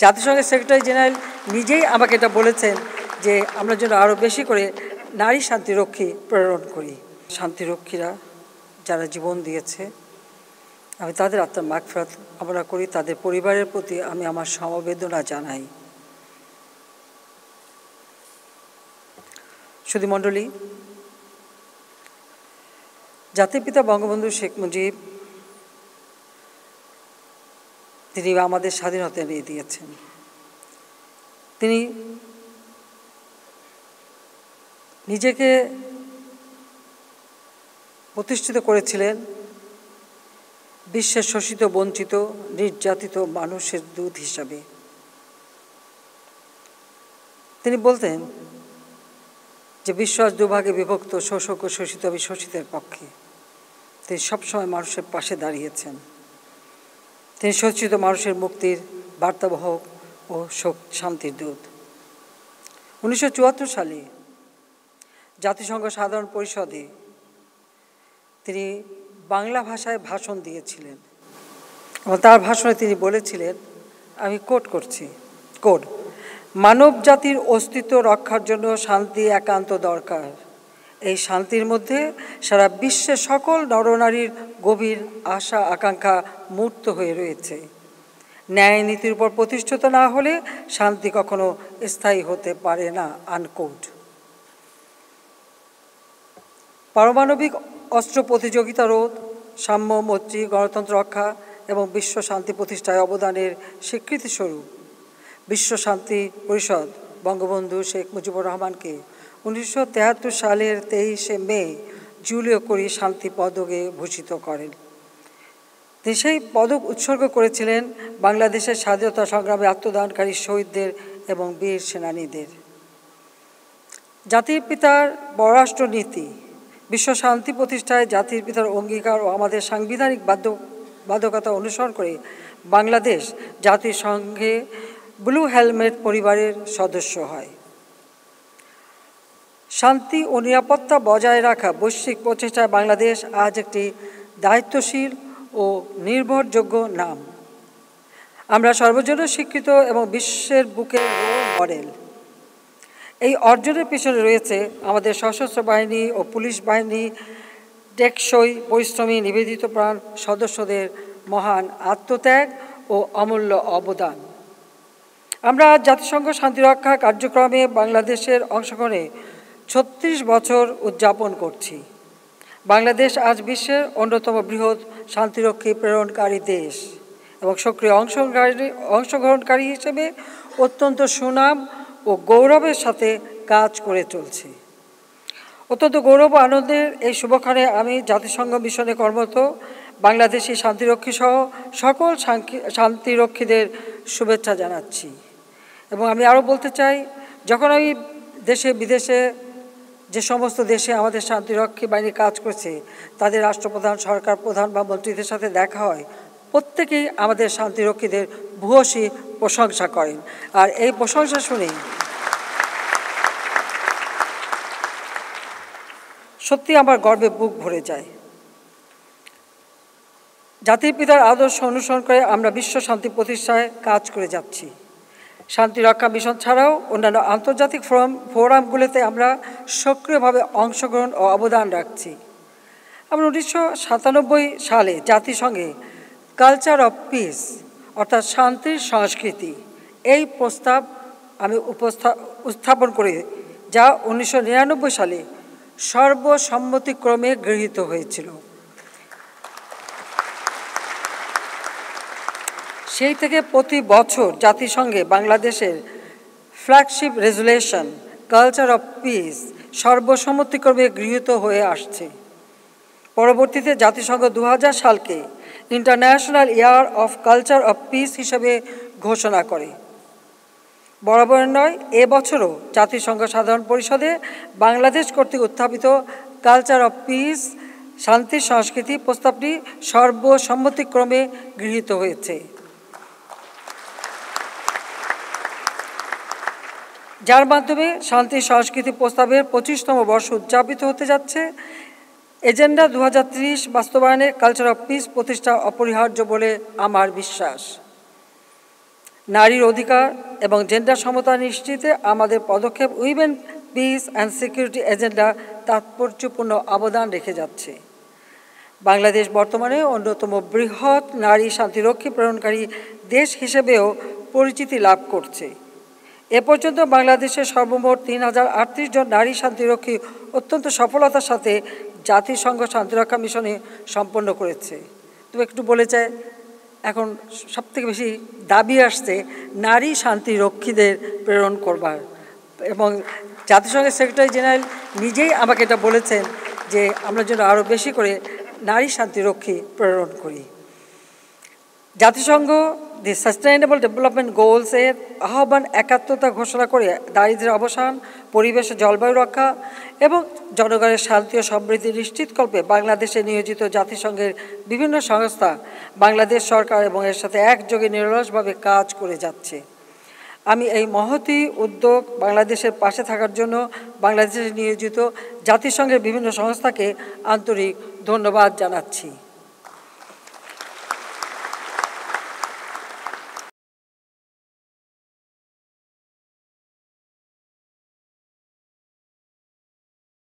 জাতিসংঘের secretary general নিজেই আমাকে এটা বলেছেন যে আমরা যেন আরও বেশি করে নারী শান্তিরক্ষী প্রেরণ করি। শান্তিরক্ষীরা যারা জীবন দিয়েছে, আমি তাদের আত্মার মাগফিরাত কামনা করি। তাদের পরিবারের প্রতি আমি আমার সমবেদনা জানাই। সুধীমণ্ডলী, জাতির পিতা বঙ্গবন্ধু শেখ মুজিব তিনি আমাদের স্বাধীনতা এনে দিয়েছেন। তিনি নিজেকে প্রতিষ্ঠিত করেছিলেন বিশ্বের শোষিত, বঞ্চিত, নির্যাতিত মানুষের দূত হিসাবে। তিনি বলতেন যে বিশ্ব আজ দুভাগে বিভক্ত, শোষক ও শোষিত। আমি শোষিতের পক্ষে। তিনি সবসময় মানুষের পাশে দাঁড়িয়েছেন। তিনি শোষিত মানুষের মুক্তির বার্তাবাহক ও শান্তির দূত। 1974 সালে জাতিসংঘ সাধারণ পরিষদে তিনি বাংলা ভাষায় ভাষণ দিয়েছিলেন এবং তার ভাষণে তিনি বলেছিলেন, আমি কোট করছি, মানব জাতির অস্তিত্ব রক্ষার জন্য শান্তি একান্ত দরকার। এই শান্তির মধ্যে সারা বিশ্বের সকল নরনারীর গভীর আশা আকাঙ্ক্ষা মূর্ত হয়ে রয়েছে। ন্যায় নীতির উপর প্রতিষ্ঠিত না হলে শান্তি কখনো স্থায়ী হতে পারে না। আনকোট। পারমাণবিক অস্ত্র প্রতিযোগিতা রোধ, সাম্য, মৈত্রী, গণতন্ত্র রক্ষা এবং বিশ্ব শান্তি প্রতিষ্ঠায় অবদানের স্বীকৃতিস্বরূপ বিশ্ব শান্তি পরিষদ বঙ্গবন্ধু শেখ মুজিবুর রহমানকে 1973 সালের 23শে মে জুলিও কুরি শান্তি পদকে ভূষিত করেন। তিনি সেই পদক উৎসর্গ করেছিলেন বাংলাদেশের স্বাধীনতা সংগ্রামে আত্মদানকারী শহীদদের এবং বীর সেনানীদের। জাতির পিতার পররাষ্ট্র নীতি, বিশ্ব শান্তি প্রতিষ্ঠায় জাতির পিতার অঙ্গীকার ও আমাদের সাংবিধানিক বাধ্যকতা অনুসরণ করে বাংলাদেশ জাতিসংঘে ব্লু হেলমেট পরিবারের সদস্য হয়। শান্তি ও নিরাপত্তা বজায় রাখা বৈশ্বিক প্রচেষ্টায় বাংলাদেশ আজ একটি দায়িত্বশীল ও নির্ভরযোগ্য নাম। আমরা সর্বজনীন স্বীকৃত এবং বিশ্বের বুকে রোল মডেল। এই অর্জনের পিছনে রয়েছে আমাদের সশস্ত্র বাহিনী ও পুলিশ বাহিনী, টেকসই, পরিশ্রমী, নিবেদিত প্রাণ সদস্যদের মহান আত্মত্যাগ ও অমূল্য অবদান। আমরা জাতিসংঘ শান্তিরক্ষা কার্যক্রমে বাংলাদেশের অংশগ্রহণে 36 বছর উদযাপন করছি। বাংলাদেশ আজ বিশ্বের অন্যতম বৃহৎ শান্তিরক্ষী প্রেরণকারী দেশ এবং সক্রিয় অংশগ্রহণকারী হিসেবে অত্যন্ত সুনাম ও গৌরবের সাথে কাজ করে চলছে। অত্যন্ত গৌরব আনন্দের এই শুভক্ষণে আমি জাতিসংঘ মিশনে কর্মরত বাংলাদেশি শান্তিরক্ষী সহ সকল শান্তিরক্ষীদের শুভেচ্ছা জানাচ্ছি। এবং আমি আরও বলতে চাই, যখন আমি দেশে বিদেশে যে সমস্ত দেশে আমাদের শান্তিরক্ষী বাহিনী কাজ করছে তাদের রাষ্ট্রপ্রধান, সরকার প্রধান বা মন্ত্রীদের সাথে দেখা হয়, প্রত্যেকেই আমাদের শান্তিরক্ষীদের ভূয়সী প্রশংসা করেন। আর এই প্রশংসা শুনে সত্যি আমার গর্বে বুক ভরে যায়। জাতির পিতার আদর্শ অনুসরণ করে আমরা বিশ্ব শান্তি প্রতিষ্ঠায় কাজ করে যাচ্ছি। শান্তিরক্ষা মিশন ছাড়াও অন্যান্য আন্তর্জাতিক ফোরামগুলোতে আমরা সক্রিয়ভাবে অংশগ্রহণ ও অবদান রাখছি। আমরা 1997 সালে জাতিসংঘে কালচার অফ পিস অর্থাৎ শান্তির সংস্কৃতি এই প্রস্তাব আমি উত্থাপন করি, যা 1999 সালে সর্বসম্মতিক্রমে গৃহীত হয়েছিল। সেই থেকে প্রতি বছর জাতিসংঘে বাংলাদেশের flagship resolution culture of peace সর্বসম্মতিক্রমে গৃহীত হয়ে আসছে। পরবর্তীতে জাতিসংঘ 2000 সালকে international year of culture of peace হিসেবে ঘোষণা করে। বরাবর নয়, এবছরও জাতিসংঘ সাধারণ পরিষদে বাংলাদেশ কর্তৃক উত্থাপিত কালচার অফ পিস শান্তির সংস্কৃতি প্রস্তাবটি সর্বসম্মতিক্রমে গৃহীত হয়েছে, যার মাধ্যমে শান্তি সংস্কৃতি প্রস্তাবের 25তম বর্ষ উদযাপিত হতে যাচ্ছে। এজেন্ডা 2030 বাস্তবায়নে কালচার অফ পিস প্রতিষ্ঠা অপরিহার্য বলে আমার বিশ্বাস। নারীর অধিকার এবং জেন্ডার সমতা নিশ্চিতে আমাদের পদক্ষেপ women peace and security agenda তাৎপর্যপূর্ণ অবদান রেখে যাচ্ছে। বাংলাদেশ বর্তমানে অন্যতম বৃহৎ নারী শান্তিরক্ষী প্রেরণকারী দেশ হিসেবেও পরিচিতি লাভ করছে। এ পর্যন্ত বাংলাদেশের সর্বমোট 3038 জন নারী শান্তিরক্ষী অত্যন্ত সফলতার সাথে জাতিসংঘ শান্তিরক্ষা মিশনে সম্পন্ন করেছে। তুমি একটু বলে চাই, এখন সবথেকে বেশি দাবি আসছে নারী শান্তিরক্ষীদের প্রেরণ করবার, এবং জাতিসংঘের সেক্রেটারি জেনারেল নিজেই আমাকে এটা বলেছেন যে আমরা যেন আরও বেশি করে নারী শান্তিরক্ষী প্রেরণ করি। জাতিসংঘ দি সাস্টেইনেবল ডেভেলপমেন্ট গোলসের আহ্বান একাত্মতা ঘোষণা করে দারিদ্র্যের অবসান, পরিবেশ জলবায়ু রক্ষা এবং জনগণের শান্তি ও সমৃদ্ধি নিশ্চিতকল্পে বাংলাদেশে নিয়োজিত জাতিসংঘের বিভিন্ন সংস্থা, বাংলাদেশ সরকার এবং এর সাথে একযোগে নিরলসভাবে কাজ করে যাচ্ছে। আমি এই মহতী উদ্যোগ বাংলাদেশের পাশে থাকার জন্য বাংলাদেশে নিয়োজিত জাতিসংঘের বিভিন্ন সংস্থাকে আন্তরিক ধন্যবাদ জানাচ্ছি।